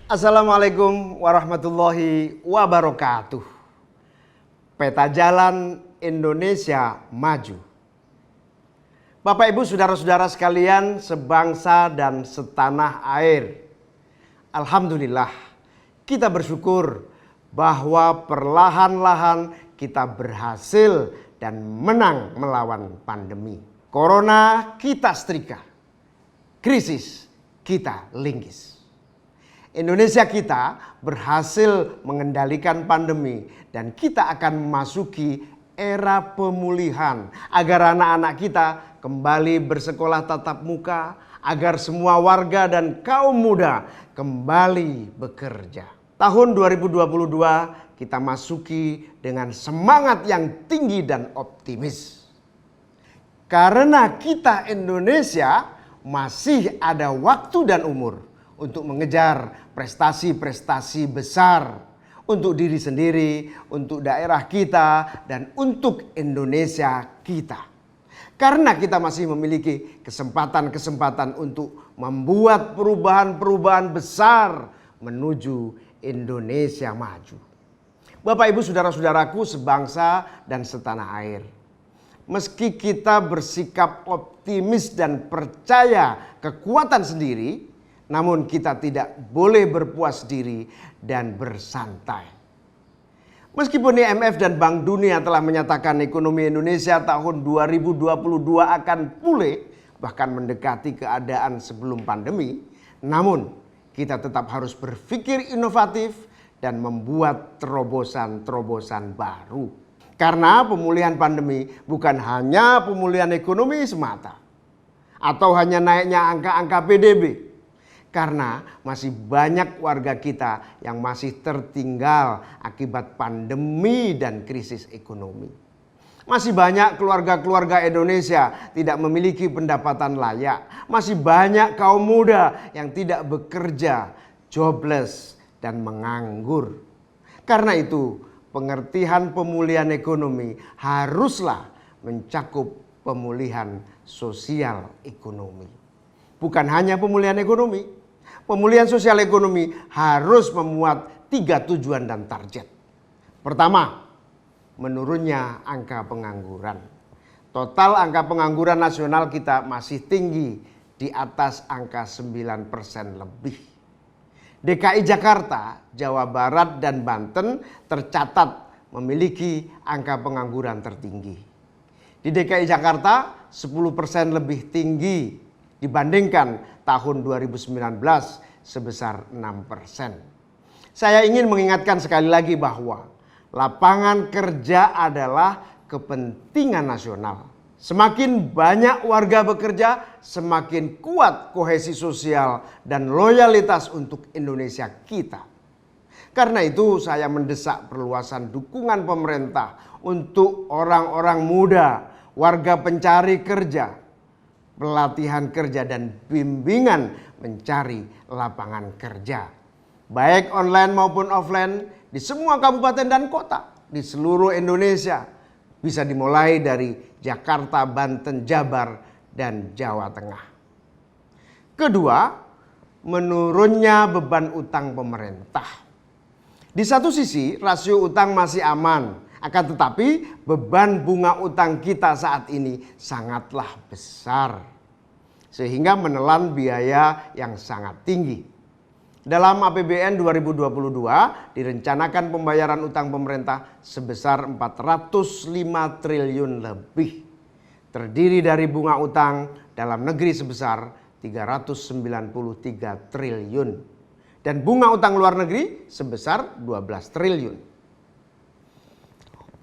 Assalamualaikum warahmatullahi wabarakatuh. Peta jalan Indonesia maju. Bapak Ibu saudara-saudara sekalian sebangsa dan setanah air. Alhamdulillah kita bersyukur bahwa perlahan-lahan kita berhasil dan menang melawan pandemi. Corona kita setrika, krisis kita linggis. Indonesia kita berhasil mengendalikan pandemi dan kita akan memasuki era pemulihan agar anak-anak kita kembali bersekolah tatap muka, agar semua warga dan kaum muda kembali bekerja. Tahun 2022 kita masuki dengan semangat yang tinggi dan optimis. Karena kita Indonesia masih ada waktu dan umur untuk mengejar prestasi-prestasi besar untuk diri sendiri, untuk daerah kita, dan untuk Indonesia kita. Karena kita masih memiliki kesempatan-kesempatan untuk membuat perubahan-perubahan besar menuju Indonesia maju. Bapak Ibu saudara-saudaraku sebangsa dan setanah air. Meski kita bersikap optimis dan percaya kekuatan sendiri, namun kita tidak boleh berpuas diri dan bersantai. Meskipun IMF dan Bank Dunia telah menyatakan ekonomi Indonesia tahun 2022 akan pulih, bahkan mendekati keadaan sebelum pandemi, namun kita tetap harus berpikir inovatif dan membuat terobosan-terobosan baru. Karena pemulihan pandemi bukan hanya pemulihan ekonomi semata, atau hanya naiknya angka-angka PDB. Karena masih banyak warga kita yang masih tertinggal akibat pandemi dan krisis ekonomi. Masih banyak keluarga-keluarga Indonesia tidak memiliki pendapatan layak. Masih banyak kaum muda yang tidak bekerja, jobless dan menganggur. Karena itu pengertian pemulihan ekonomi haruslah mencakup pemulihan sosial ekonomi. Bukan hanya pemulihan ekonomi. Pemulihan sosial ekonomi harus memuat 3 tujuan dan target. Pertama, menurunnya angka pengangguran. Total angka pengangguran nasional kita masih tinggi di atas angka 9% lebih. DKI Jakarta, Jawa Barat, dan Banten tercatat memiliki angka pengangguran tertinggi. Di DKI Jakarta 10% lebih tinggi dibandingkan tahun 2019 sebesar 6%. Saya ingin mengingatkan sekali lagi bahwa lapangan kerja adalah kepentingan nasional. Semakin banyak warga bekerja, semakin kuat kohesi sosial dan loyalitas untuk Indonesia kita. Karena itu saya mendesak perluasan dukungan pemerintah untuk orang-orang muda, warga pencari kerja, pelatihan kerja dan bimbingan mencari lapangan kerja. Baik online maupun offline di semua kabupaten dan kota di seluruh Indonesia. Bisa dimulai dari Jakarta, Banten, Jabar, dan Jawa Tengah. Kedua, menurunnya beban utang pemerintah. Di satu sisi rasio utang masih aman. Akan tetapi beban bunga utang kita saat ini sangatlah besar. Sehingga menelan biaya yang sangat tinggi. Dalam APBN 2022 direncanakan pembayaran utang pemerintah sebesar 405 triliun lebih. Terdiri dari bunga utang dalam negeri sebesar 393 triliun. Dan bunga utang luar negeri sebesar 12 triliun.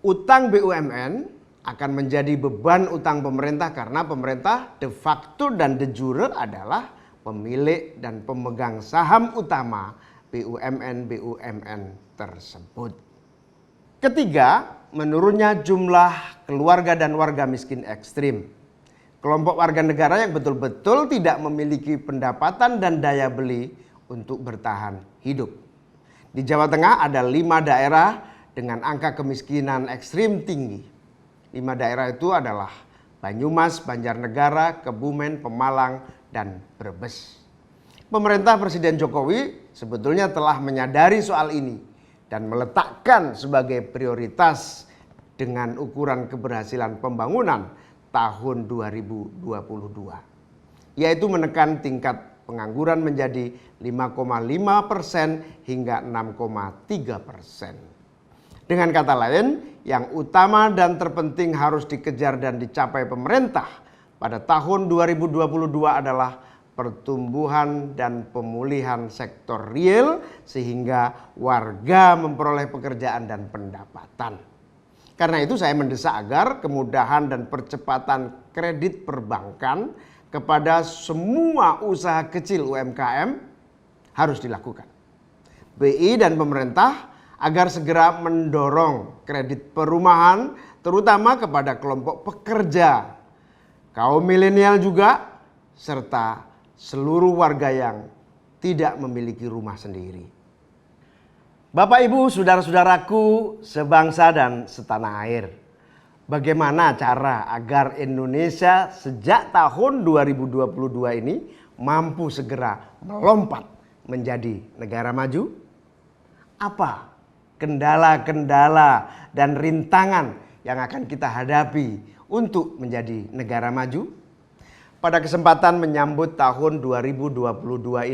Utang BUMN akan menjadi beban utang pemerintah karena pemerintah de facto dan de jure adalah pemilik dan pemegang saham utama BUMN-BUMN tersebut. Ketiga, menurunnya jumlah keluarga dan warga miskin ekstrim. Kelompok warga negara yang betul-betul tidak memiliki pendapatan dan daya beli untuk bertahan hidup. Di Jawa Tengah ada 5 daerah dengan angka kemiskinan ekstrim tinggi. 5 daerah itu adalah Banyumas, Banjarnegara, Kebumen, Pemalang, dan Brebes. Pemerintah Presiden Jokowi sebetulnya telah menyadari soal ini dan meletakkan sebagai prioritas dengan ukuran keberhasilan pembangunan tahun 2022, yaitu menekan tingkat pengangguran menjadi 5,5% hingga 6,3%. Dengan kata lain, yang utama dan terpenting harus dikejar dan dicapai pemerintah pada tahun 2022 adalah pertumbuhan dan pemulihan sektor real sehingga warga memperoleh pekerjaan dan pendapatan. Karena itu saya mendesak agar kemudahan dan percepatan kredit perbankan kepada semua usaha kecil UMKM harus dilakukan. BI dan pemerintah agar segera mendorong kredit perumahan terutama kepada kelompok pekerja, kaum milenial juga, serta seluruh warga yang tidak memiliki rumah sendiri. Bapak, Ibu, saudara-saudaraku sebangsa dan setanah air, bagaimana cara agar Indonesia sejak tahun 2022 ini mampu segera melompat menjadi negara maju? Apa kendala-kendala dan rintangan yang akan kita hadapi untuk menjadi negara maju? Pada kesempatan menyambut tahun 2022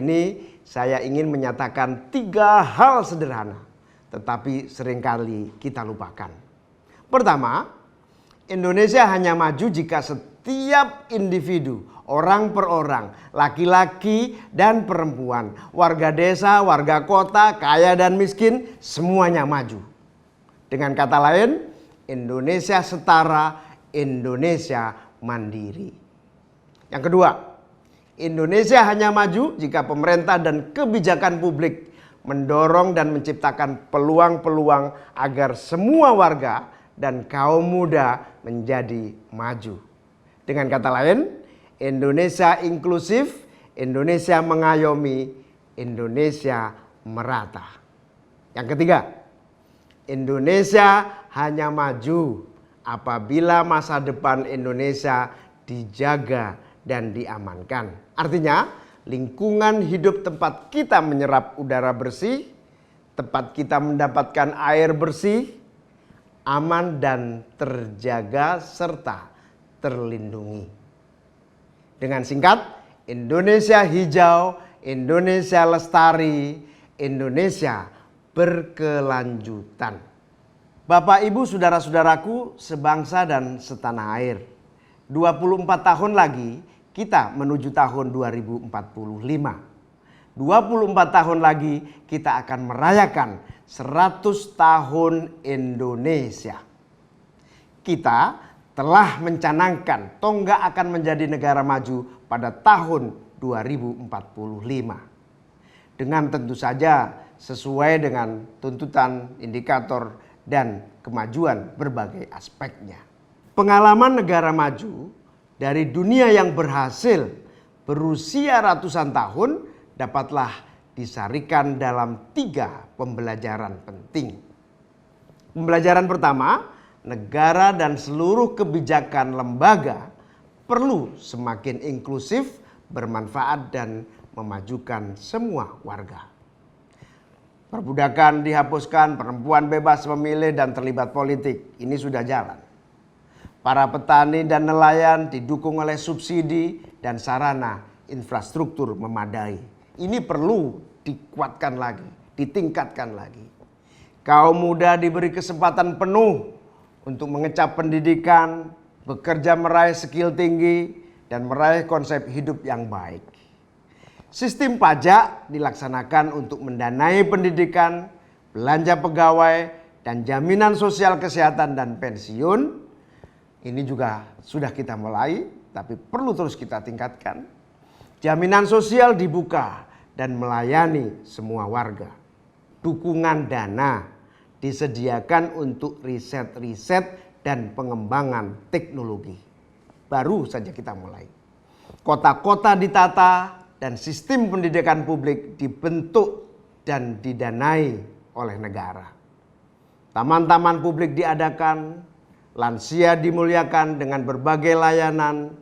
ini, saya ingin menyatakan 3 hal sederhana, tetapi seringkali kita lupakan. Pertama, Indonesia hanya maju jika setiap individu, orang per orang, laki-laki dan perempuan, warga desa, warga kota, kaya dan miskin, semuanya maju. Dengan kata lain, Indonesia setara, Indonesia mandiri. Yang kedua, Indonesia hanya maju jika pemerintah dan kebijakan publik mendorong dan menciptakan peluang-peluang agar semua warga dan kaum muda menjadi maju. Dengan kata lain, Indonesia inklusif, Indonesia mengayomi, Indonesia merata. Yang ketiga, Indonesia hanya maju apabila masa depan Indonesia dijaga dan diamankan. Artinya, lingkungan hidup tempat kita menyerap udara bersih, tempat kita mendapatkan air bersih, aman dan terjaga serta terlindungi. Dengan singkat, Indonesia hijau, Indonesia lestari, Indonesia berkelanjutan. Bapak, Ibu, saudara-saudaraku sebangsa dan setanah air, 24 tahun lagi kita menuju tahun 2045. 24 tahun lagi kita akan merayakan 100 tahun Indonesia. Kita telah mencanangkan tonggak akan menjadi negara maju pada tahun 2045. Dengan tentu saja sesuai dengan tuntutan, indikator, dan kemajuan berbagai aspeknya. Pengalaman negara maju dari dunia yang berhasil berusia ratusan tahun dapatlah disarikan dalam 3 pembelajaran penting. Pembelajaran pertama, negara dan seluruh kebijakan lembaga perlu semakin inklusif, bermanfaat, dan memajukan semua warga. Perbudakan dihapuskan, perempuan bebas memilih dan terlibat politik. Ini sudah jalan. Para petani dan nelayan didukung oleh subsidi dan sarana infrastruktur memadai. Ini perlu dikuatkan lagi, ditingkatkan lagi. Kaum muda diberi kesempatan penuh untuk mengecap pendidikan, bekerja meraih skill tinggi, dan meraih konsep hidup yang baik. Sistem pajak dilaksanakan untuk mendanai pendidikan, belanja pegawai, dan jaminan sosial kesehatan dan pensiun. Ini juga sudah kita mulai, tapi perlu terus kita tingkatkan. Jaminan sosial dibuka dan melayani semua warga. Dukungan dana disediakan untuk riset-riset dan pengembangan teknologi. Baru saja kita mulai. Kota-kota ditata dan sistem pendidikan publik dibentuk dan didanai oleh negara. Taman-taman publik diadakan, lansia dimuliakan dengan berbagai layanan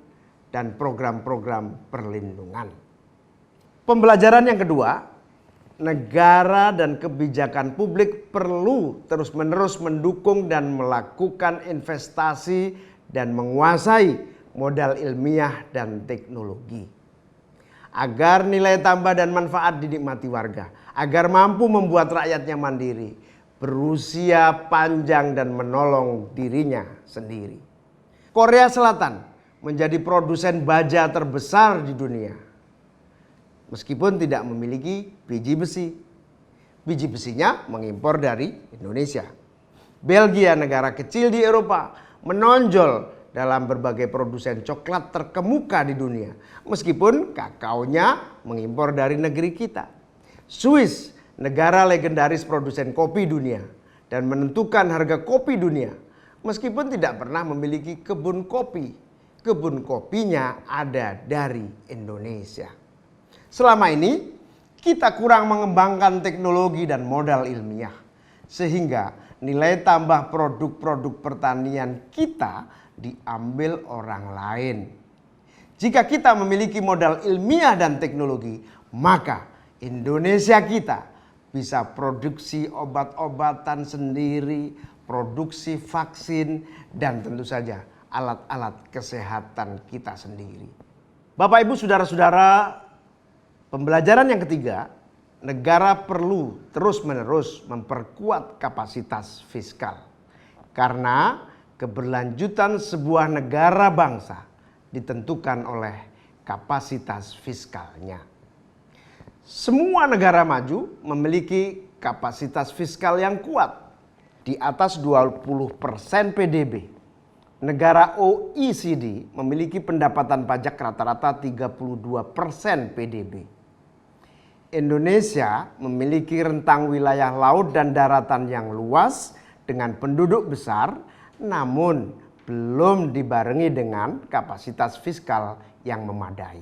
dan program-program perlindungan. Pembelajaran yang kedua, negara dan kebijakan publik perlu terus-menerus mendukung dan melakukan investasi dan menguasai modal ilmiah dan teknologi. Agar nilai tambah dan manfaat dinikmati warga, agar mampu membuat rakyatnya mandiri, berusia panjang dan menolong dirinya sendiri. Korea Selatan menjadi produsen baja terbesar di dunia. Meskipun tidak memiliki biji besi. Biji besinya mengimpor dari Indonesia. Belgia, negara kecil di Eropa, menonjol dalam berbagai produsen coklat terkemuka di dunia. Meskipun kakaonya mengimpor dari negeri kita. Swiss, negara legendaris produsen kopi dunia dan menentukan harga kopi dunia. Meskipun tidak pernah memiliki kebun kopi. Kebun kopinya ada dari Indonesia. Selama ini kita kurang mengembangkan teknologi dan modal ilmiah. Sehingga nilai tambah produk-produk pertanian kita diambil orang lain. Jika kita memiliki modal ilmiah dan teknologi, maka Indonesia kita bisa produksi obat-obatan sendiri, produksi vaksin, dan tentu saja alat-alat kesehatan kita sendiri. Bapak, Ibu, saudara-saudara, pembelajaran yang ketiga, negara perlu terus-menerus memperkuat kapasitas fiskal. Karena keberlanjutan sebuah negara bangsa ditentukan oleh kapasitas fiskalnya. Semua negara maju memiliki kapasitas fiskal yang kuat, di atas 20% PDB. Negara OECD memiliki pendapatan pajak rata-rata 32% PDB. Indonesia memiliki rentang wilayah laut dan daratan yang luas dengan penduduk besar, namun belum dibarengi dengan kapasitas fiskal yang memadai.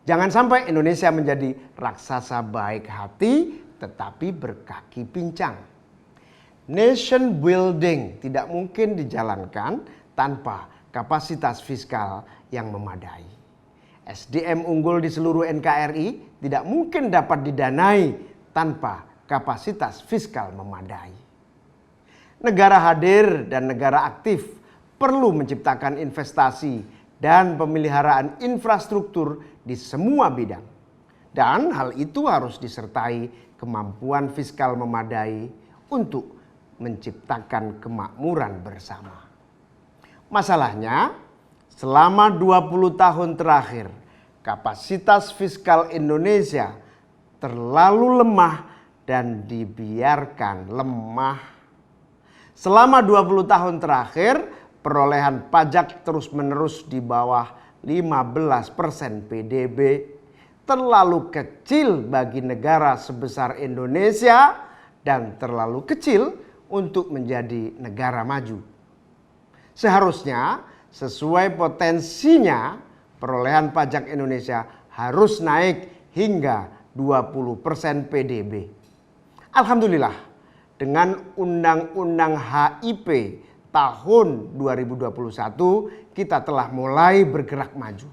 Jangan sampai Indonesia menjadi raksasa baik hati tetapi berkaki pincang. Nation building tidak mungkin dijalankan tanpa kapasitas fiskal yang memadai. SDM unggul di seluruh NKRI tidak mungkin dapat didanai tanpa kapasitas fiskal memadai. Negara hadir dan negara aktif perlu menciptakan investasi dan pemeliharaan infrastruktur di semua bidang. Dan hal itu harus disertai kemampuan fiskal memadai untuk menciptakan kemakmuran bersama. Masalahnya, selama 20 tahun terakhir, kapasitas fiskal Indonesia terlalu lemah dan dibiarkan lemah. Selama 20 tahun terakhir, perolehan pajak terus-menerus di bawah 15% PDB, terlalu kecil bagi negara sebesar Indonesia dan terlalu kecil untuk menjadi negara maju. Seharusnya sesuai potensinya perolehan pajak Indonesia harus naik hingga 20% PDB. Alhamdulillah, dengan Undang-Undang HIP tahun 2021 kita telah mulai bergerak maju.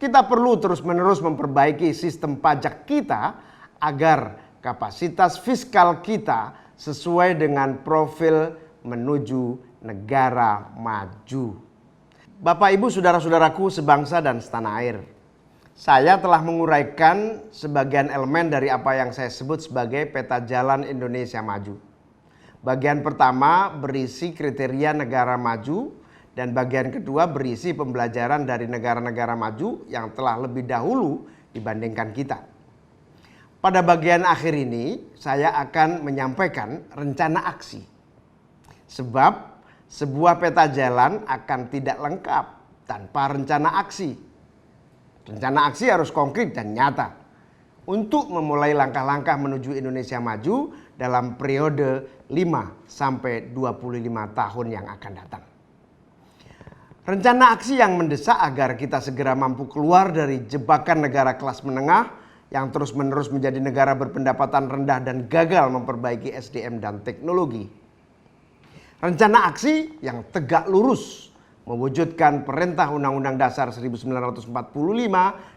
Kita perlu terus-menerus memperbaiki sistem pajak kita agar kapasitas fiskal kita sesuai dengan profil menuju negara maju. Bapak, Ibu, saudara-saudaraku sebangsa dan setanah air. Saya telah menguraikan sebagian elemen dari apa yang saya sebut sebagai peta jalan Indonesia maju. Bagian pertama berisi kriteria negara maju dan bagian kedua berisi pembelajaran dari negara-negara maju yang telah lebih dahulu dibandingkan kita. Pada bagian akhir ini saya akan menyampaikan rencana aksi. Sebab sebuah peta jalan akan tidak lengkap tanpa rencana aksi. Rencana aksi harus konkret dan nyata untuk memulai langkah-langkah menuju Indonesia maju dalam periode 5 sampai 25 tahun yang akan datang. Rencana aksi yang mendesak agar kita segera mampu keluar dari jebakan negara kelas menengah yang terus-menerus menjadi negara berpendapatan rendah dan gagal memperbaiki SDM dan teknologi. Rencana aksi yang tegak lurus mewujudkan Perintah Undang-Undang Dasar 1945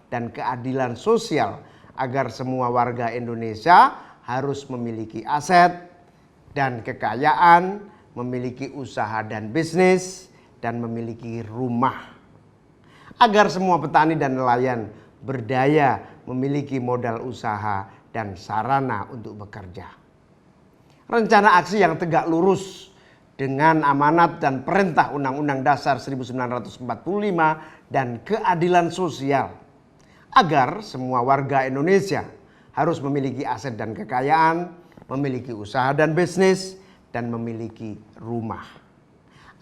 dan keadilan sosial agar semua warga Indonesia harus memiliki aset dan kekayaan, memiliki usaha dan bisnis, dan memiliki rumah. Agar semua petani dan nelayan berdaya memiliki modal usaha dan sarana untuk bekerja. Rencana aksi yang tegak lurus dengan amanat dan perintah Undang-Undang Dasar 1945 dan keadilan sosial. Agar semua warga Indonesia harus memiliki aset dan kekayaan, memiliki usaha dan bisnis, dan memiliki rumah.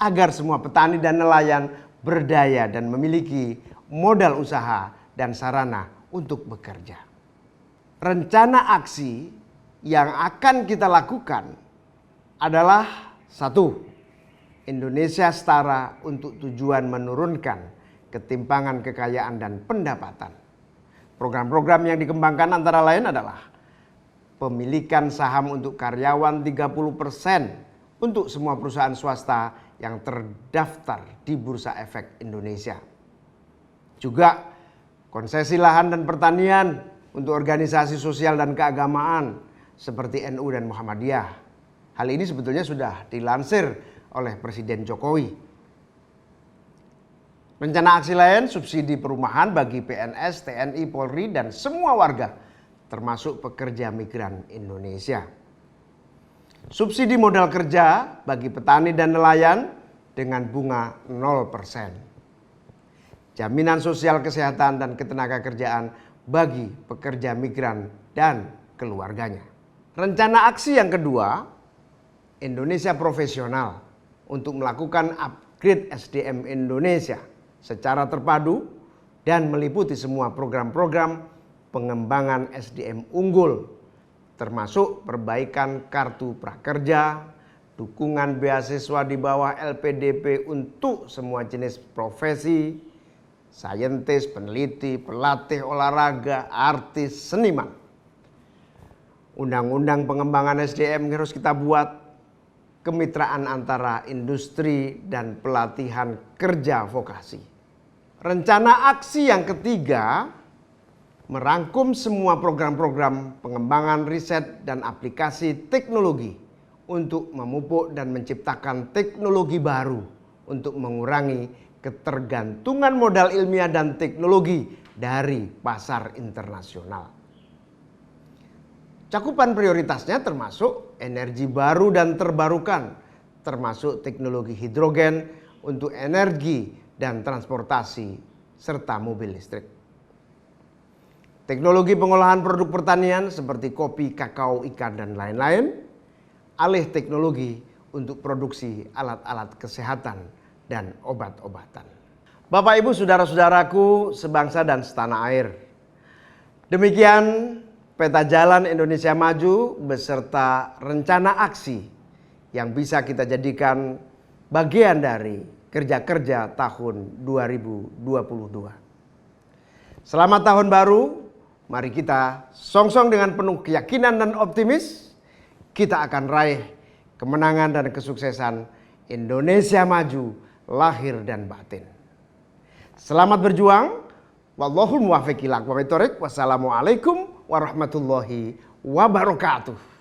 Agar semua petani dan nelayan berdaya dan memiliki modal usaha dan sarana untuk bekerja. Rencana aksi yang akan kita lakukan adalah 1. Indonesia setara untuk tujuan menurunkan ketimpangan kekayaan dan pendapatan. Program-program yang dikembangkan antara lain adalah pemilikan saham untuk karyawan 30% untuk semua perusahaan swasta yang terdaftar di Bursa Efek Indonesia. Juga konsesi lahan dan pertanian untuk organisasi sosial dan keagamaan seperti NU dan Muhammadiyah. Hal ini sebetulnya sudah dilansir oleh Presiden Jokowi. Rencana aksi lain subsidi perumahan bagi PNS, TNI, Polri, dan semua warga termasuk pekerja migran Indonesia. Subsidi modal kerja bagi petani dan nelayan dengan bunga 0%. Jaminan sosial kesehatan dan ketenaga kerjaan bagi pekerja migran dan keluarganya. Rencana aksi yang kedua, Indonesia profesional untuk melakukan upgrade SDM Indonesia secara terpadu dan meliputi semua program-program pengembangan SDM unggul, termasuk perbaikan kartu prakerja, dukungan beasiswa di bawah LPDP untuk semua jenis profesi, saintis, peneliti, pelatih olahraga, artis, seniman. Undang-undang pengembangan SDM harus kita buat, kemitraan antara industri dan pelatihan kerja vokasi. Rencana aksi yang ketiga, merangkum semua program-program pengembangan riset dan aplikasi teknologi untuk memupuk dan menciptakan teknologi baru untuk mengurangi ketergantungan modal ilmiah dan teknologi dari pasar internasional. Cakupan prioritasnya termasuk energi baru dan terbarukan, termasuk teknologi hidrogen untuk energi dan transportasi, serta mobil listrik. Teknologi pengolahan produk pertanian seperti kopi, kakao, ikan, dan lain-lain. Alih teknologi untuk produksi alat-alat kesehatan dan obat-obatan. Bapak, Ibu, saudara-saudaraku sebangsa dan setanah air. Demikian peta jalan Indonesia Maju beserta rencana aksi yang bisa kita jadikan bagian dari kerja-kerja tahun 2022. Selamat tahun baru, mari kita songsong dengan penuh keyakinan dan optimis. Kita akan raih kemenangan dan kesuksesan Indonesia Maju lahir dan batin. Selamat berjuang. Wallahul muwaffiq ila aqwamit thoriq. Wassalamualaikum warahmatullahi wabarakatuh.